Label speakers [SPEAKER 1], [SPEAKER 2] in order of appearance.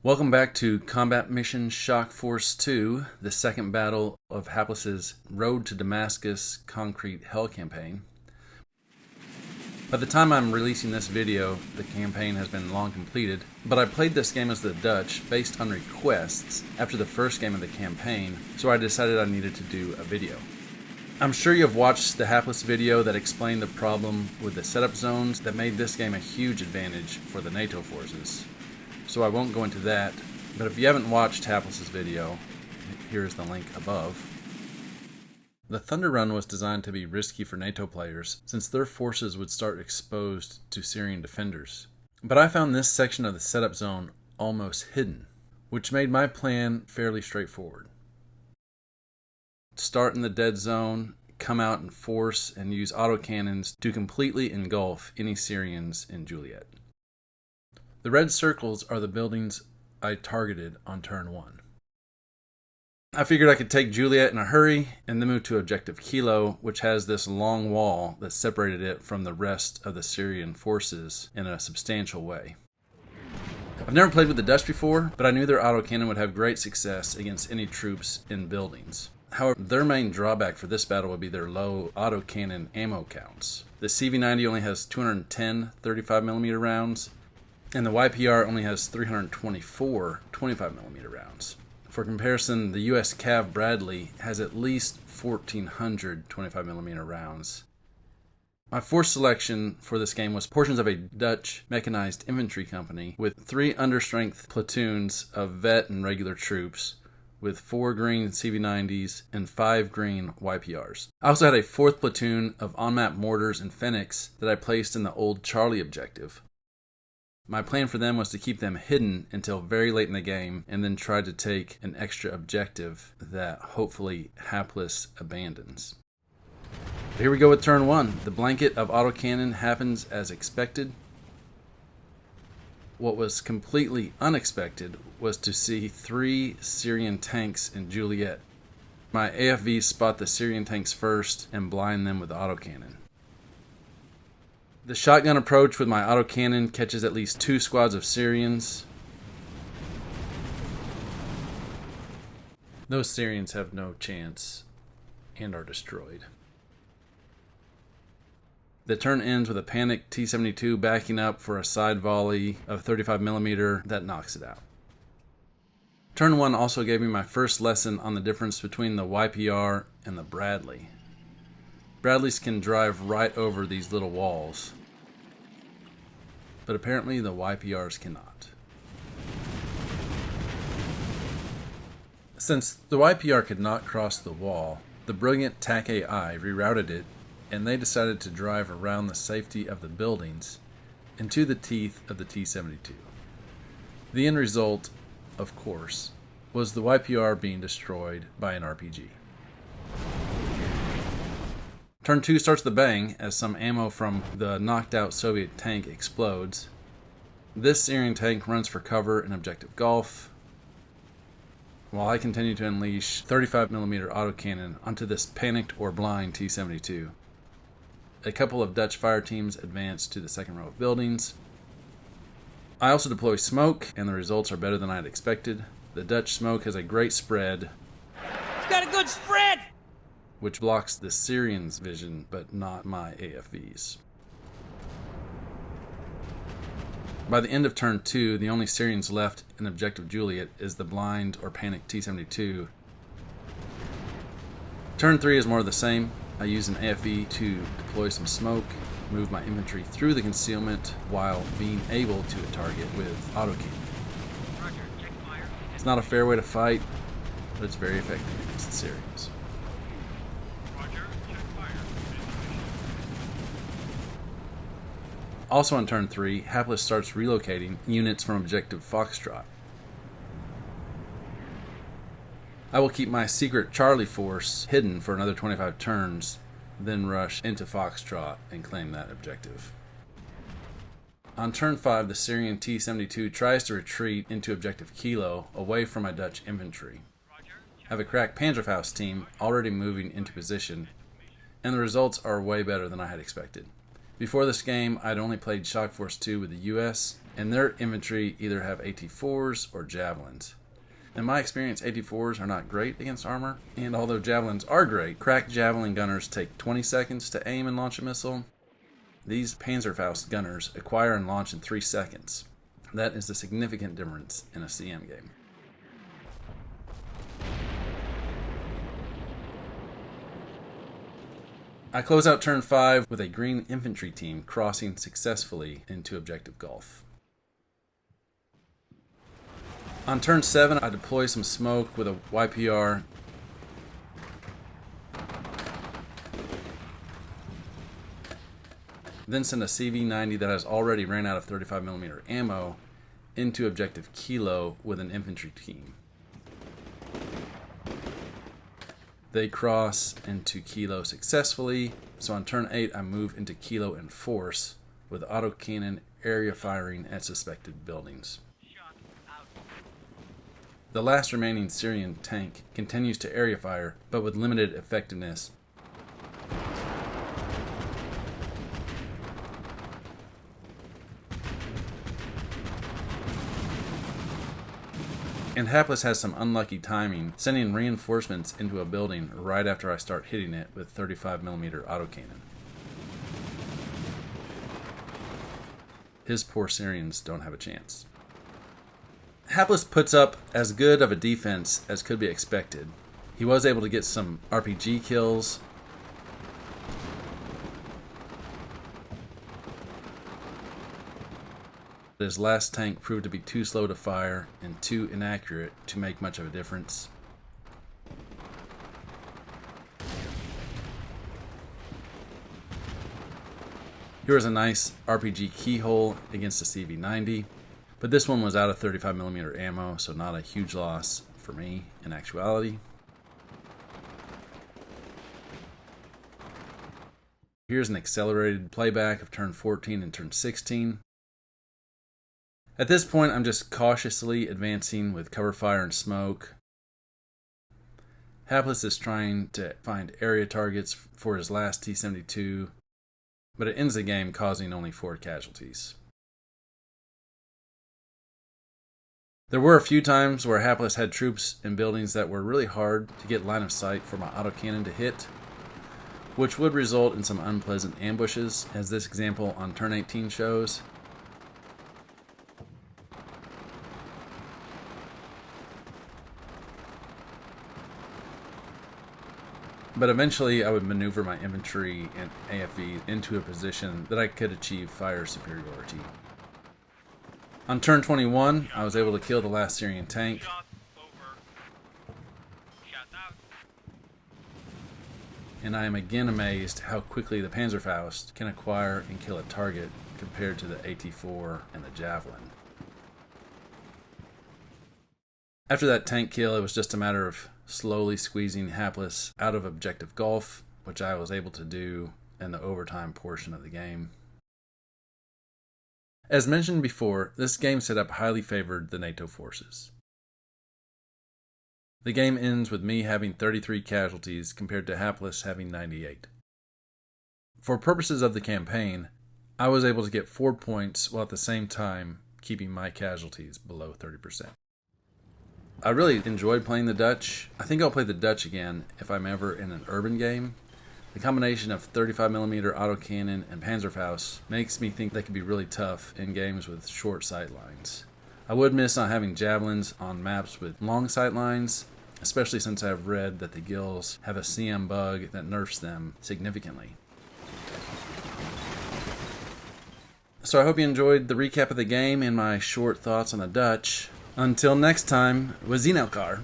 [SPEAKER 1] Welcome back to Combat Mission Shock Force 2, the second battle of Hapless's Road to Damascus Concrete Hell campaign. By the time I'm releasing this video, the campaign has been long completed, but I played this game as the Dutch based on requests after the first game of the campaign, so I decided I needed to do a video. I'm sure you've watched the Hapless video that explained the problem with the setup zones that made this game a huge advantage for the NATO forces. So I won't go into that, but if you haven't watched Hapless's video, here's the link above. The Thunder Run was designed to be risky for NATO players, since their forces would start exposed to Syrian defenders. But I found this section of the setup zone almost hidden, which made my plan fairly straightforward. Start in the dead zone, come out in force, and use autocannons to completely engulf any Syrians in Juliet. The red circles are the buildings I targeted on turn 1. I figured I could take Juliet in a hurry and then move to Objective Kilo, which has this long wall that separated it from the rest of the Syrian forces in a substantial way. I've never played with the Dutch before, but I knew their autocannon would have great success against any troops in buildings. However, their main drawback for this battle would be their low autocannon ammo counts. The CV90 only has 210 35mm rounds, and the YPR only has 324 25mm rounds. For comparison, the US Cav Bradley has at least 1,400 25mm rounds. My force selection for this game was portions of a Dutch mechanized infantry company with 3 understrength platoons of vet and regular troops, with 4 green CV90s and 5 green YPRs. I also had a 4th platoon of on-map mortars and Phoenix that I placed in the old Charlie objective. My plan for them was to keep them hidden until very late in the game and then try to take an extra objective that hopefully Hapless abandons. But here we go with turn 1. The blanket of autocannon happens as expected. What was completely unexpected was to see 3 Syrian tanks in Juliet. My AFVs spot the Syrian tanks first and blind them with autocannon. The shotgun approach with my autocannon catches at least 2 squads of Syrians. Those Syrians have no chance and are destroyed. The turn ends with a panicked T-72 backing up for a side volley of 35mm that knocks it out. Turn 1 also gave me my first lesson on the difference between the YPR and the Bradley. Bradleys can drive right over these little walls, but apparently the YPRs cannot. Since the YPR could not cross the wall, the brilliant TAC AI rerouted it, and they decided to drive around the safety of the buildings into the teeth of the T-72. The end result, of course, was the YPR being destroyed by an RPG. Turn 2 starts the bang as some ammo from the knocked out Soviet tank explodes. This Syrian tank runs for cover in Objective Gulf, while I continue to unleash 35mm autocannon onto this panicked or blind T-72. A couple of Dutch fire teams advance to the second row of buildings. I also deploy smoke, and the results are better than I had expected. The Dutch smoke has a great spread.
[SPEAKER 2] It's got a good spread!
[SPEAKER 1] Which blocks the Syrians' vision, but not my AFVs. By the end of turn 2, the only Syrians left in Objective Juliet is the blind or panicked T-72. Turn 3 is more of the same. I use an AFV to deploy some smoke, move my infantry through the concealment while being able to target with autocannon. It's not a fair way to fight, but it's very effective against the Syrians. Also on turn 3, Hapless starts relocating units from Objective Foxtrot. I will keep my secret Charlie force hidden for another 25 turns, then rush into Foxtrot and claim that objective. On turn 5, the Syrian T-72 tries to retreat into Objective Kilo away from my Dutch infantry. I have a crack Panzerfaust team already moving into position, and the results are way better than I had expected. Before this game, I'd only played Shock Force 2 with the US, and their infantry either have AT-4s or javelins. In my experience, AT-4s are not great against armor, and although javelins are great, crack javelin gunners take 20 seconds to aim and launch a missile. These Panzerfaust gunners acquire and launch in 3 seconds. That is a significant difference in a CM game. I close out turn 5 with a green infantry team crossing successfully into Objective Gulf. On turn 7, I deploy some smoke with a YPR. Then send a CV-90 that has already ran out of 35mm ammo into Objective Kilo with an infantry team. They cross into Kilo successfully, so on turn 8 I move into Kilo in force with autocannon area firing at suspected buildings. The last remaining Syrian tank continues to area fire, but with limited effectiveness. And Hapless has some unlucky timing, sending reinforcements into a building right after I start hitting it with 35mm autocannon. His poor Syrians don't have a chance. Hapless puts up as good of a defense as could be expected. He was able to get some RPG kills. His last tank proved to be too slow to fire and too inaccurate to make much of a difference. Here was a nice RPG keyhole against a CV-90. But this one was out of 35mm ammo, so not a huge loss for me in actuality. Here's an accelerated playback of turn 14 and turn 16. At this point, I'm just cautiously advancing with cover fire and smoke. Hapless is trying to find area targets for his last T-72, but it ends the game causing only 4 casualties. There were a few times where Hapless had troops in buildings that were really hard to get line of sight for my autocannon to hit, which would result in some unpleasant ambushes, as this example on turn 18 shows. But eventually I would maneuver my infantry and AFV into a position that I could achieve fire superiority. On turn 21, I was able to kill the last Syrian tank. And I am again amazed how quickly the Panzerfaust can acquire and kill a target compared to the AT-4 and the Javelin. After that tank kill, it was just a matter of slowly squeezing Hapless out of Objective Gulf, which I was able to do in the overtime portion of the game. As mentioned before, this game setup highly favored the NATO forces. The game ends with me having 33 casualties compared to Hapless having 98. For purposes of the campaign, I was able to get 4 points while at the same time keeping my casualties below 30%. I really enjoyed playing the Dutch. I think I'll play the Dutch again if I'm ever in an urban game. The combination of 35mm autocannon and Panzerfaust makes me think they could be really tough in games with short sight lines. I would miss not having javelins on maps with long sight lines, especially since I've read that the gills have a CM bug that nerfs them significantly. So I hope you enjoyed the recap of the game and my short thoughts on the Dutch. Until next time, we zien elkaar.